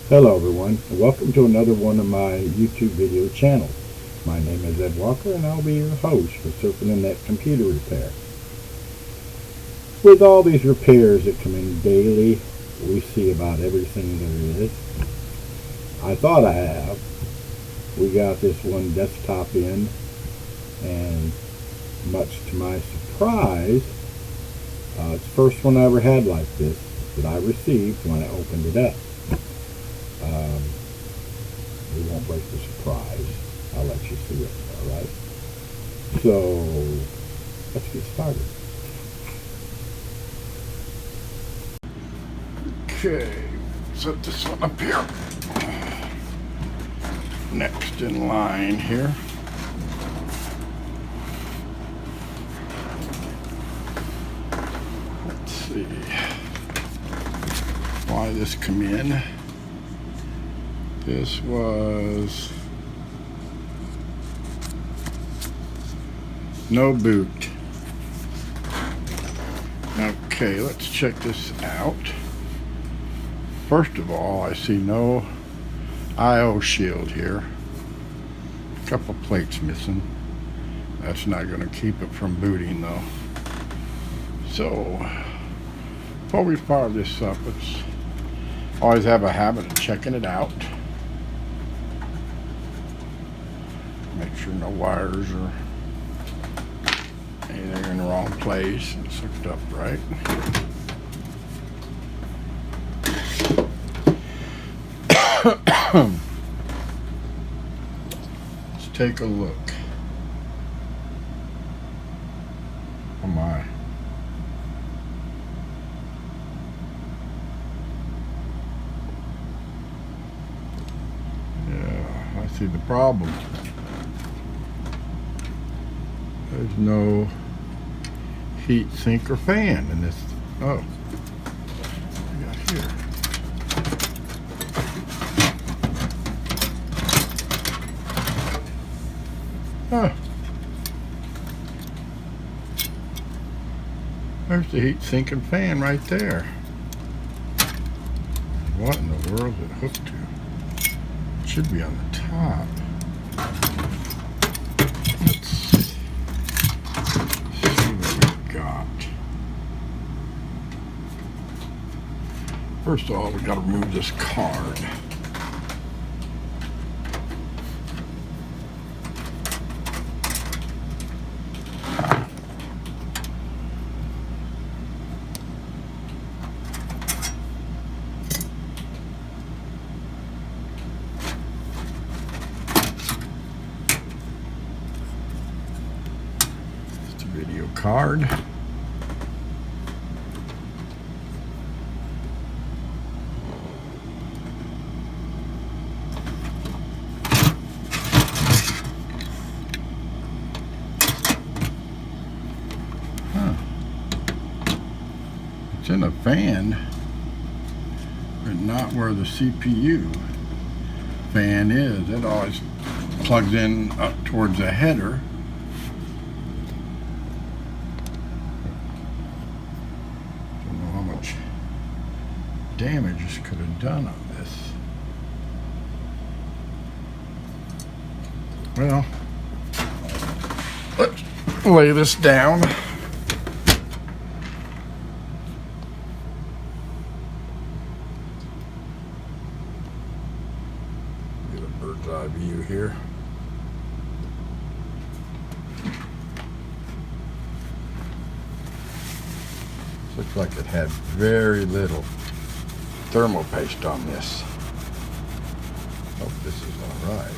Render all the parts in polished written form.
Hello everyone, and welcome to another one of my YouTube video channels. My name is Ed Walker and I'll be your host for Surfing the Net Computer Repair. With all these repairs that come in daily, we see about everything there is. We got this one desktop in, and much to my surprise, it's the first one I ever had like this that I received when I opened it up. We won't break the surprise. I'll let you see it, alright? So, let's get started. Okay, set this one up here. Next in line here. Let's see why this come in. This was no boot. Okay, let's check this out. First of all, I see no I/O shield here. A couple plates missing. That's not going to keep it from booting though. So, before we fire this up, let's always have a habit of checking it out. Make sure no wires or anything in the wrong place. It's hooked up right. Let's take a look. Oh my. Yeah, I see the problem. There's no heat sink or fan in this. Oh, what we got here? Huh. There's the heat sink and fan right there. What in the world is it hooked to? It should be on the top. First of all, we got to remove this card. It's a video card. It's in a fan, but not where the CPU fan is. It always plugs in up towards the header. Don't know how much damage this could have done on this. Well, let's lay this down. Bird's eye view here. Looks like it had very little thermal paste on this. Hope this is all right.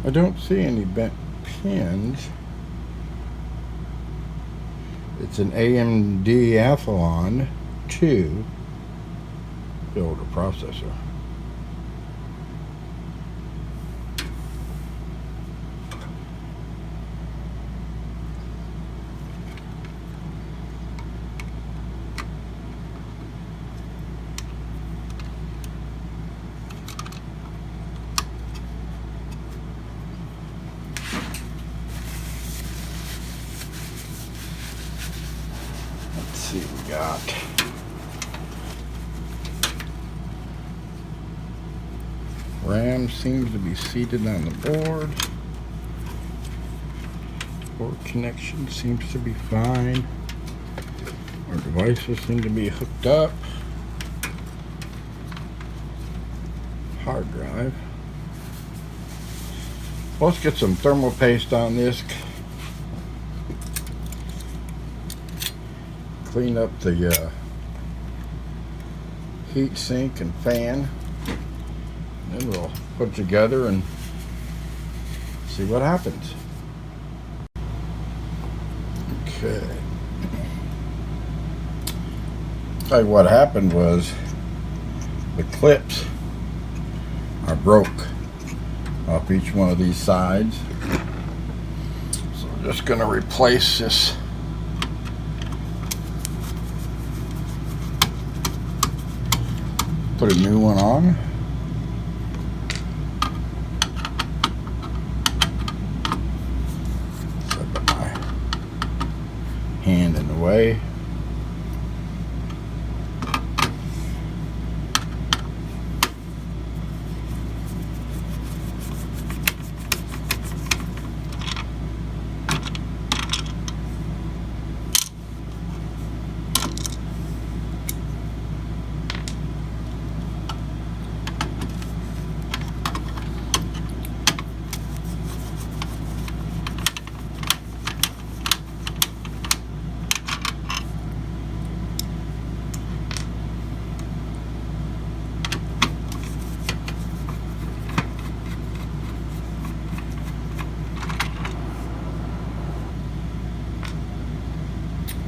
I don't see any bent pins. It's an AMD Athlon to the older processor. Let's see, we got RAM seems to be seated on the board. Board connection seems to be fine. Our devices seem to be hooked up. Hard drive. Well, let's get some thermal paste on this. Clean up the heat sink and fan. And then we'll put it together and see what happens. Okay. Tell you what happened was the clips are broke off each one of these sides. So we're just going to replace this. Put a new one on. Set my hand in the way.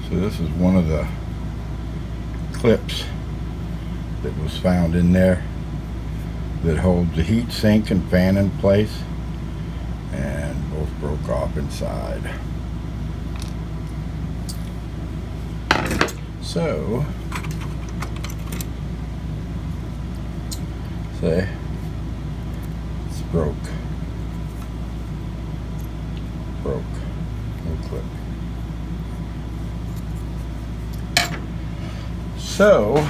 So this is one of the clips that was found in there that holds the heat sink and fan in place, and both broke off inside. So say it's broke, no clip. So,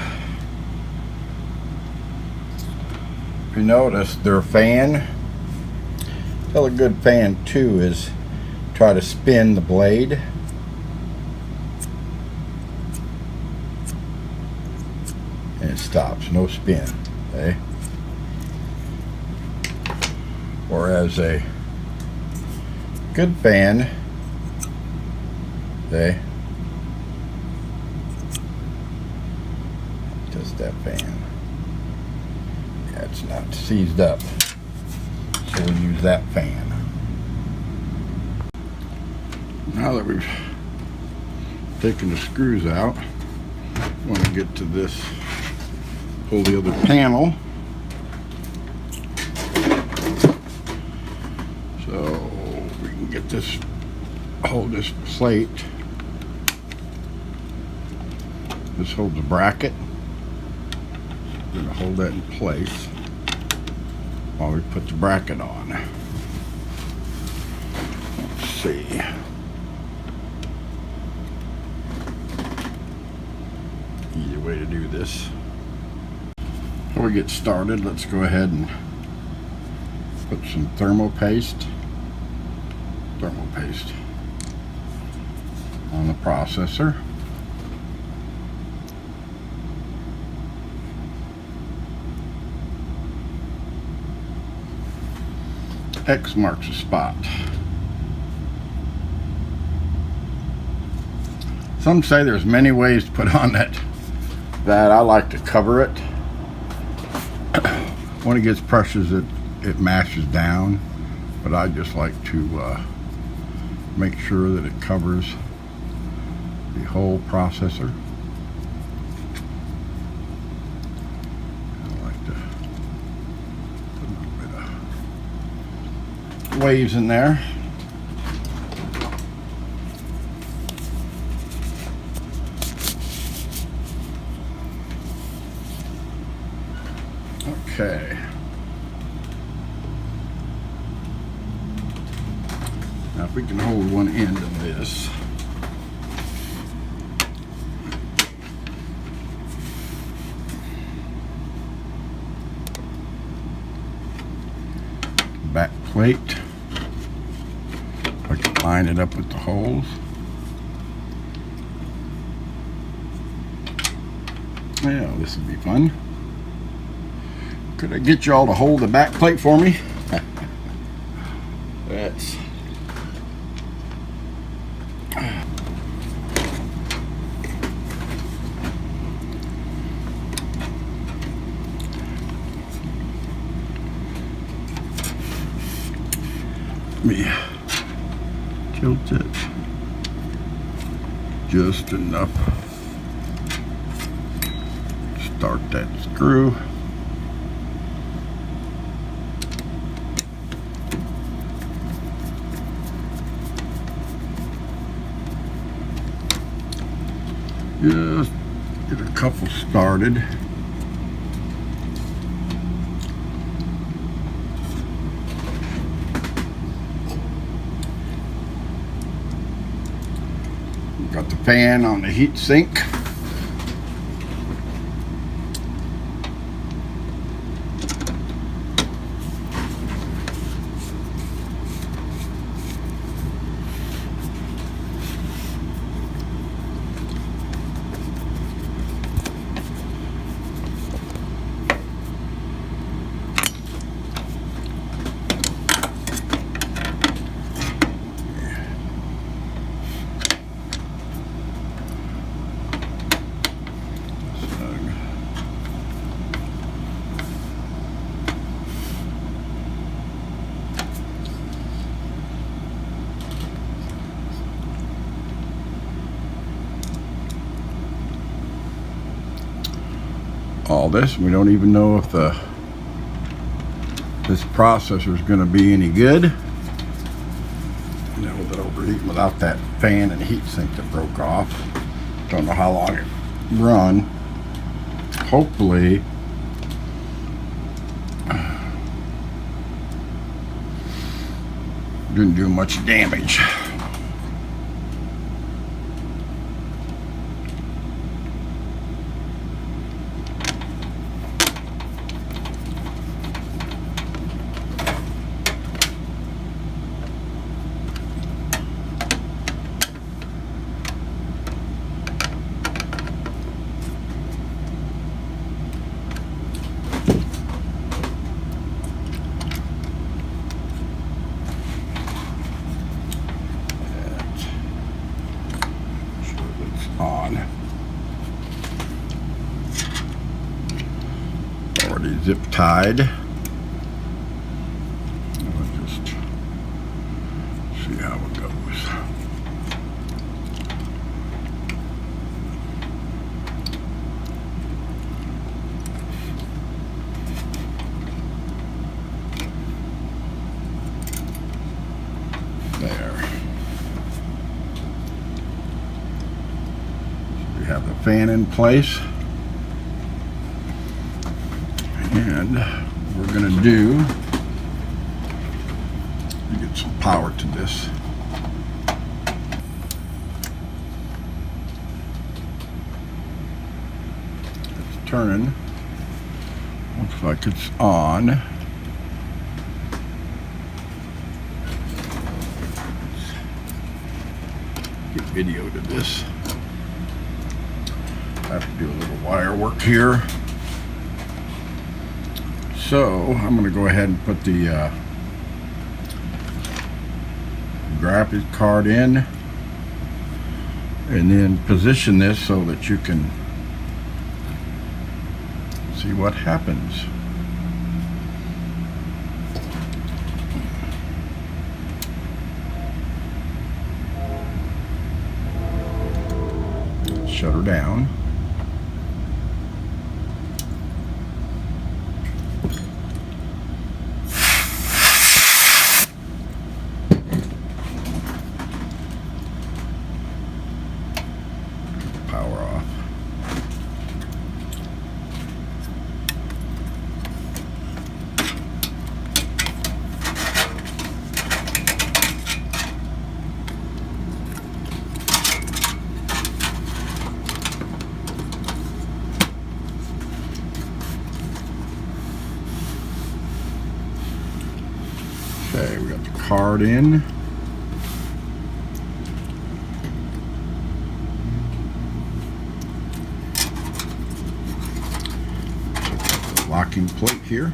if you notice, their fan, tell a good fan too is try to spin the blade. And it stops, no spin, okay? Whereas a good fan, okay, that fan. Yeah, it's not seized up. So we'll use that fan. Now that we've taken the screws out, I want to get to this, pull the other panel. So we can get this, hold this plate. This holds a bracket. We're going to hold that in place while we put the bracket on. Let's see. Easy way to do this. Before we get started, let's go ahead and put some thermal paste on the processor. X marks the spot. Some say there's many ways to put on that. I like to cover it. When it gets pressures, it mashes down, but I just like to make sure that it covers the whole processor. waves in there. Okay. Now if we can hold one end of this. Back plate. I can line it up with the holes. Yeah, this would be fun. Could I get y'all to hold the back plate for me? That's me tilt it just enough. Start that screw. Just get a couple started. Got the fan on the heat sink. All this, we don't even know if this processor is going to be any good. You know, with it overheating without that fan and heat sink that broke off. Don't know how long it run. Hopefully didn't do much damage. On. Already zip tied. Let's just see how it goes. There. Have the fan in place, and we're going to do get some power to this. It's turning. Looks like it's on. Get video to this. I have to do a little wire work here. So I'm going to go ahead and put the graphics card in and then position this so that you can see what happens. Shut her down. power off. Okay, we got the card in. Locking plate here.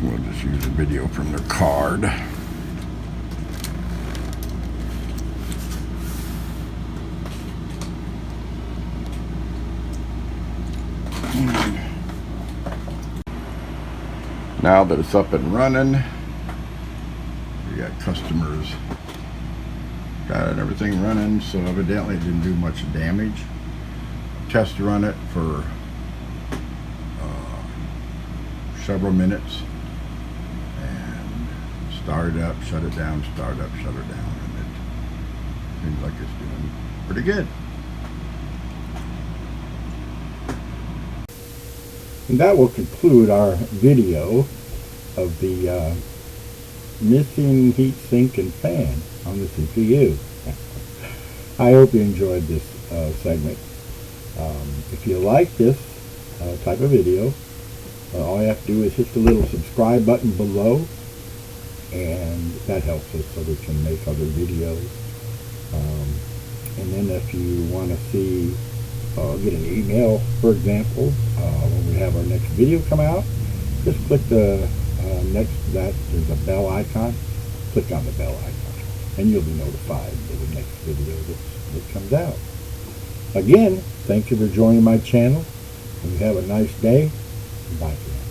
We'll just use a video from their card. Now that it's up and running, we got customers got it, everything running, so evidently it didn't do much damage. Test run it for several minutes. Start it up, shut it down, start up, shut it down, and it seems like it's doing pretty good. And that will conclude our video of the missing heat sink and fan on the CPU. I hope you enjoyed this segment. If you like this type of video, all you have to do is hit the little subscribe button below, and that helps us so we can make other videos. And then if you want to see, get an email, for example, when we have our next video come out, just click the next to that, there's a bell icon, click on the bell icon, and you'll be notified of the next video that comes out. Again, thank you for joining my channel, and you have a nice day. Bye for now.